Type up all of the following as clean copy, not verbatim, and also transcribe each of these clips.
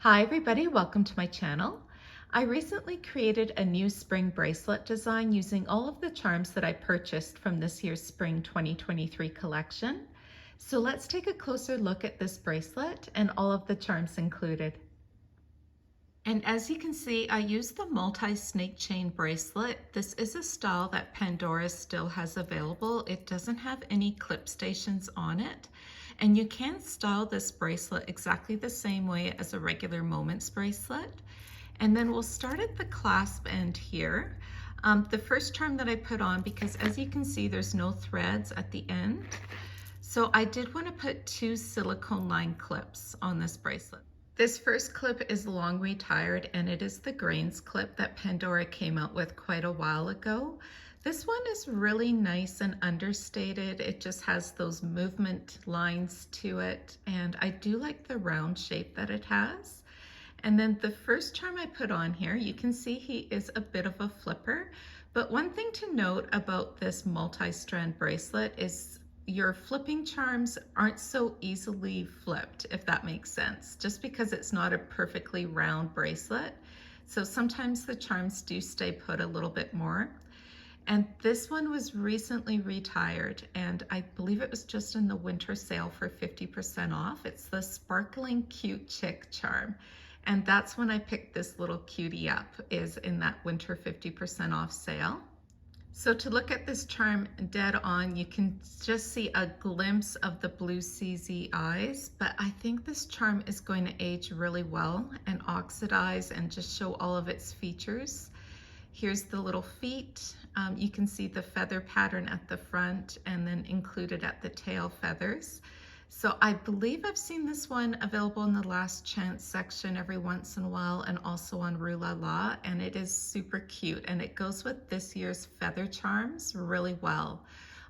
Hi everybody, welcome to my channel. I recently created a new spring bracelet design using all of the charms that I purchased from this year's spring 2023 collection. So let's take a closer look at this bracelet and all of the charms included. And as you can see, I used the multi-snake chain bracelet. This is a style that Pandora still has available. It doesn't have any clip stations on it. And you can style this bracelet exactly the same way as a regular Moments bracelet. And then we'll start at the clasp end here. The first charm that I put on, because as you can see, there's no threads at the end. So I did want to put two silicone line clips on this bracelet. This first clip is long retired, and it is the grains clip that Pandora came out with quite a while ago. This one is really nice and understated. It just has those movement lines to it, and I do like the round shape that it has. And then the first charm I put on here, you can see he is a bit of a flipper, but one thing to note about this multi-strand bracelet is your flipping charms aren't so easily flipped, if that makes sense, just because it's not a perfectly round bracelet. So sometimes the charms do stay put a little bit more. And this one was recently retired, and I believe it was just in the winter sale for 50% off. It's the Sparkling Cute Chick charm. And that's when I picked this little cutie up, is in that winter 50% off sale. So to look at this charm dead on, you can just see a glimpse of the blue CZ eyes, but I think this charm is going to age really well and oxidize and just show all of its features. Here's the little feet. You can see the feather pattern at the front and then included at the tail feathers. So I believe I've seen this one available in the Last Chance section every once in a while, and also on Rue La La, and it is super cute, and it goes with this year's feather charms really well.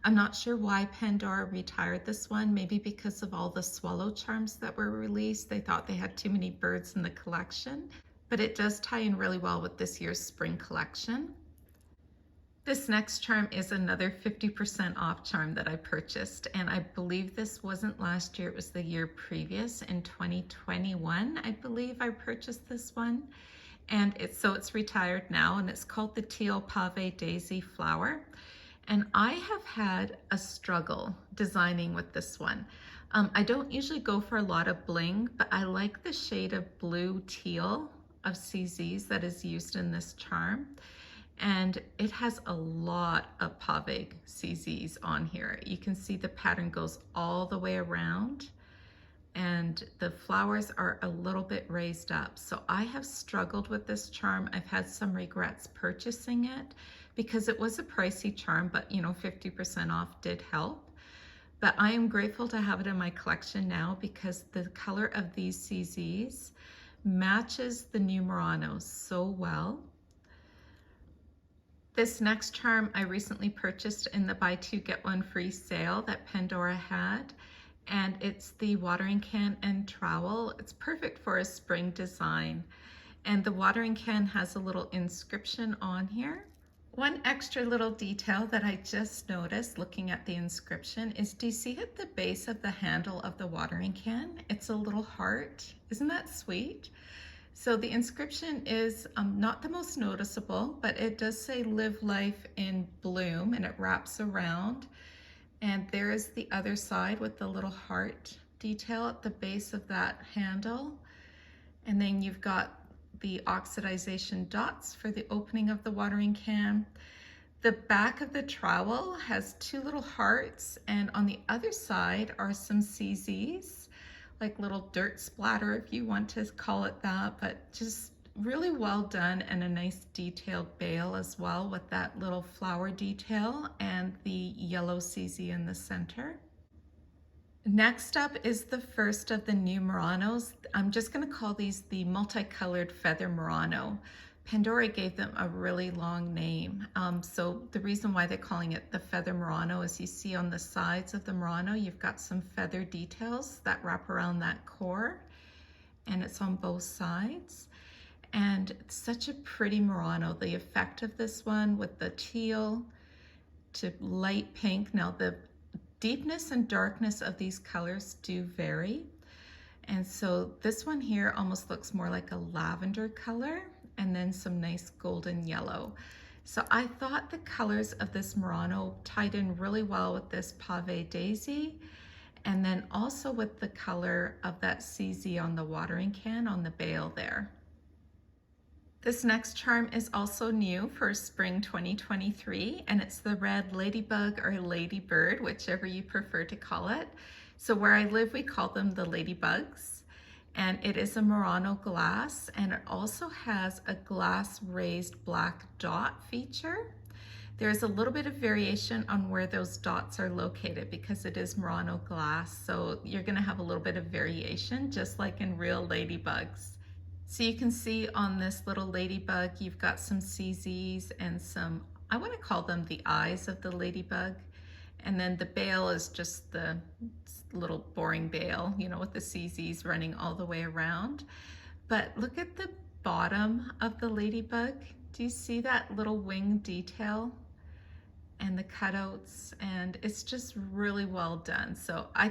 I'm not sure why Pandora retired this one, maybe because of all the swallow charms that were released. They thought they had too many birds in the collection, but it does tie in really well with this year's spring collection. This next charm is another 50% off charm that I purchased, and I believe this wasn't last year, it was the year previous, in 2021, I believe I purchased this one. And it's retired now, and it's called the Teal Pave Daisy Flower. And I have had a struggle designing with this one. I don't usually go for a lot of bling, but I like the shade of blue teal of CZs that is used in this charm. And it has a lot of Pave CZs on here. You can see the pattern goes all the way around, and the flowers are a little bit raised up. So I have struggled with this charm. I've had some regrets purchasing it because it was a pricey charm, but 50% off did help. But I am grateful to have it in my collection now because the color of these CZs matches the new Murano so well. This next charm I recently purchased in the buy two get one free sale that Pandora had, and it's the watering can and trowel. It's perfect for a spring design, and the watering can has a little inscription on here. One extra little detail that I just noticed looking at the inscription is, do you see at the base of the handle of the watering can? It's a little heart. Isn't that sweet? So the inscription is not the most noticeable, but it does say "Live Life in Bloom," and it wraps around. And there is the other side with the little heart detail at the base of that handle. And then you've got the oxidization dots for the opening of the watering can. The back of the trowel has two little hearts, and on the other side are some CZs. Like little dirt splatter, if you want to call it that, but just really well done, and a nice detailed bail as well with that little flower detail and the yellow CZ in the center. Next up is the first of the new Muranos. I'm just going to call these the Multicolored Feather Murano. Pandora gave them a really long name. So the reason why they're calling it the Feather Murano is you see on the sides of the Murano, you've got some feather details that wrap around that core, and it's on both sides. And it's such a pretty Murano. The effect of this one with the teal to light pink. Now the deepness and darkness of these colors do vary. And so this one here almost looks more like a lavender color, and then some nice golden yellow. So I thought the colors of this Murano tied in really well with this Pave daisy, and then also with the color of that CZ on the watering can on the bail there. This next charm is also new for spring 2023, and it's the red ladybug or ladybird, whichever you prefer to call it. So where I live, we call them the ladybugs, and it is a Murano glass, and it also has a glass raised black dot feature. There's a little bit of variation on where those dots are located because it is Murano glass, so you're gonna have a little bit of variation, just like in real ladybugs. So you can see on this little ladybug, you've got some CZs and some, I want to call them the eyes of the ladybug. And then the bail is just the little boring bail, you know, with the CZs running all the way around. But look at the bottom of the ladybug. Do you see that little wing detail and the cutouts? And it's just really well done. So I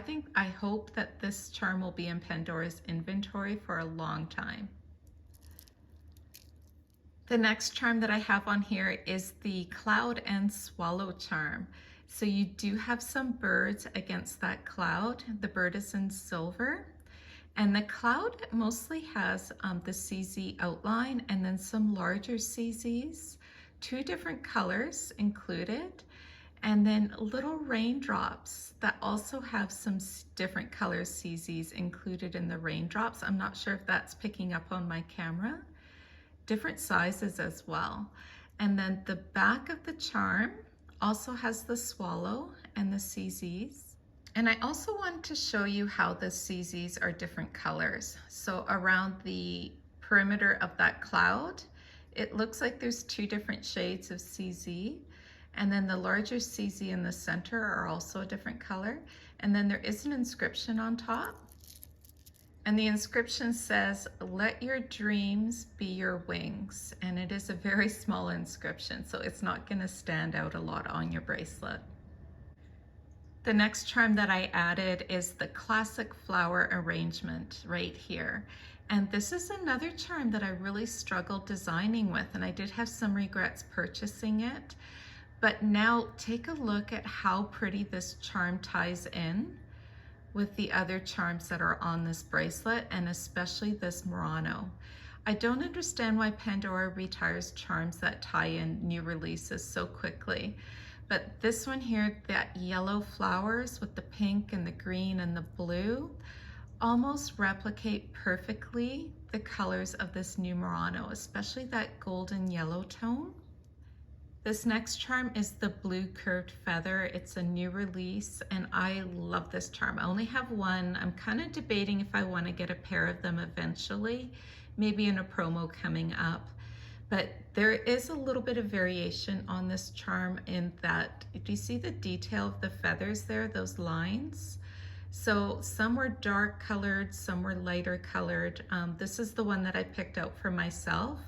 hope that this charm will be in Pandora's inventory for a long time. The next charm that I have on here is the Cloud and Swallow charm. So you do have some birds against that cloud. The bird is in silver, and the cloud mostly has the CZ outline and then some larger CZs, 2 different colors included, and then little raindrops that also have some different color CZs included in the raindrops. I'm not sure if that's picking up on my camera. Different sizes as well. And then the back of the charm also has the swallow and the CZs. And I also wanted to show you how the CZs are different colors. So around the perimeter of that cloud, it looks like there's 2 different shades of CZ. And then the larger CZ in the center are also a different color. And then there is an inscription on top. And the inscription says, "Let your dreams be your wings." And it is a very small inscription, so it's not going to stand out a lot on your bracelet. The next charm that I added is the classic flower arrangement right here. And this is another charm that I really struggled designing with, and I did have some regrets purchasing it. But now take a look at how pretty this charm ties in with the other charms that are on this bracelet, and especially this Murano. I don't understand why Pandora retires charms that tie in new releases so quickly, but this one here, that yellow flowers with the pink and the green and the blue, almost replicate perfectly the colors of this new Murano, especially that golden yellow tone. This next charm is the blue curved feather. It's a new release, and I love this charm. I only have one. I'm kind of debating if I want to get a pair of them eventually, maybe in a promo coming up. But there is a little bit of variation on this charm in that, do you see the detail of the feathers there, those lines? So some were dark colored, some were lighter colored. This is the one that I picked out for myself.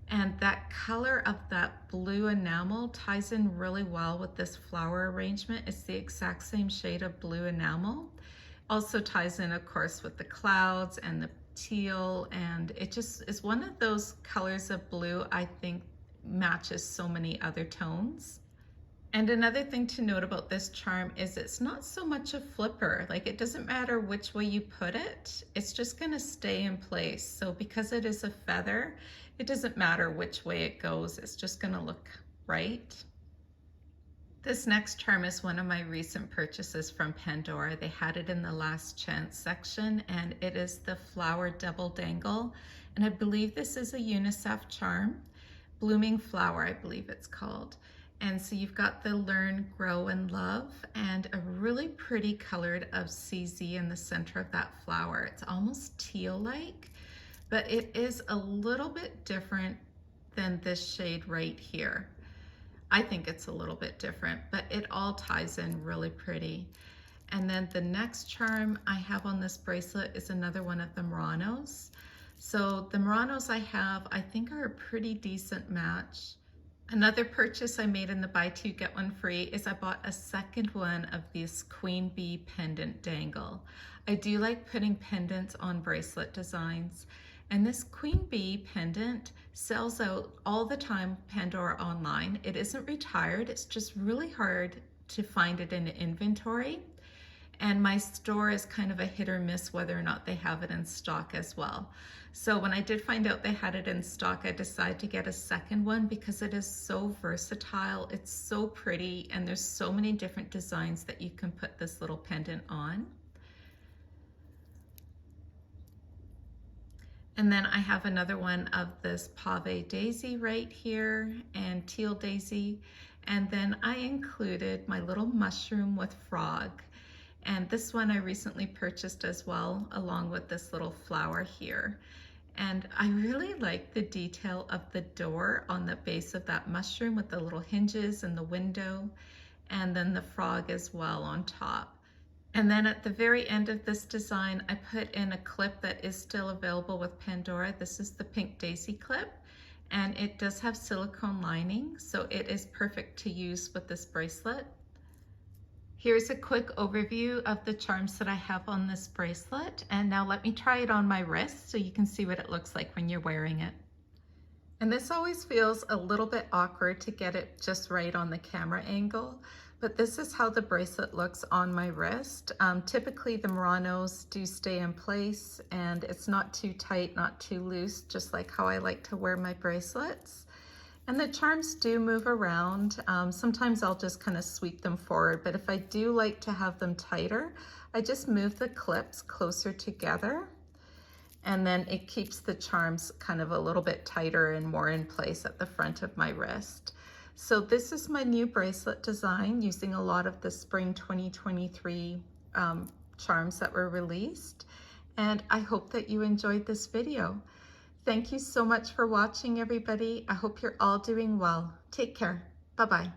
And that color of that blue enamel ties in really well with this flower arrangement. It's the exact same shade of blue enamel. Also ties in, of course, with the clouds and the teal, and it just is one of those colors of blue I think matches so many other tones. And another thing to note about this charm is it's not so much a flipper. Like, it doesn't matter which way you put it, it's just gonna stay in place. So because it is a feather, it doesn't matter which way it goes, it's just gonna look right. This next charm is one of my recent purchases from Pandora. They had it in the last chance section, and it is the flower double dangle. And I believe this is a Unicef charm, Blooming Flower, I believe it's called. And so you've got the Learn, Grow, and Love, and a really pretty colored of CZ in the center of that flower. It's almost teal-like, but it is a little bit different than this shade right here. I think it's a little bit different, but it all ties in really pretty. And then the next charm I have on this bracelet is another one of the Muranos. So the Muranos I have, I think, are a pretty decent match. Another purchase I made in the buy two get one free is I bought a second one of this Queen Bee Pendant dangle. I do like putting pendants on bracelet designs. And this Queen Bee pendant sells out all the time, Pandora online. It isn't retired, it's just really hard to find it in inventory. And my store is kind of a hit or miss whether or not they have it in stock as well. So when I did find out they had it in stock, I decided to get a second one because it is so versatile. It's so pretty, and there's so many different designs that you can put this little pendant on. And then I have another one of this Pave daisy right here and Teal daisy. And then I included my little mushroom with frog. And this one I recently purchased as well, along with this little flower here. And I really like the detail of the door on the base of that mushroom with the little hinges and the window, and then the frog as well on top. And then at the very end of this design, I put in a clip that is still available with Pandora. This is the pink daisy clip, and it does have silicone lining, so it is perfect to use with this bracelet. Here's a quick overview of the charms that I have on this bracelet, and now let me try it on my wrist so you can see what it looks like when you're wearing it. And this always feels a little bit awkward to get it just right on the camera angle, but this is how the bracelet looks on my wrist. Typically the Muranos do stay in place, and it's not too tight, not too loose, just like how I like to wear my bracelets. And the charms do move around. Sometimes I'll just kind of sweep them forward, but if I do like to have them tighter, I just move the clips closer together, and then it keeps the charms kind of a little bit tighter and more in place at the front of my wrist. So this is my new bracelet design using a lot of the spring 2023 charms that were released, and I hope that you enjoyed this video. Thank you so much for watching, everybody. I hope you're all doing well. Take care. Bye-bye.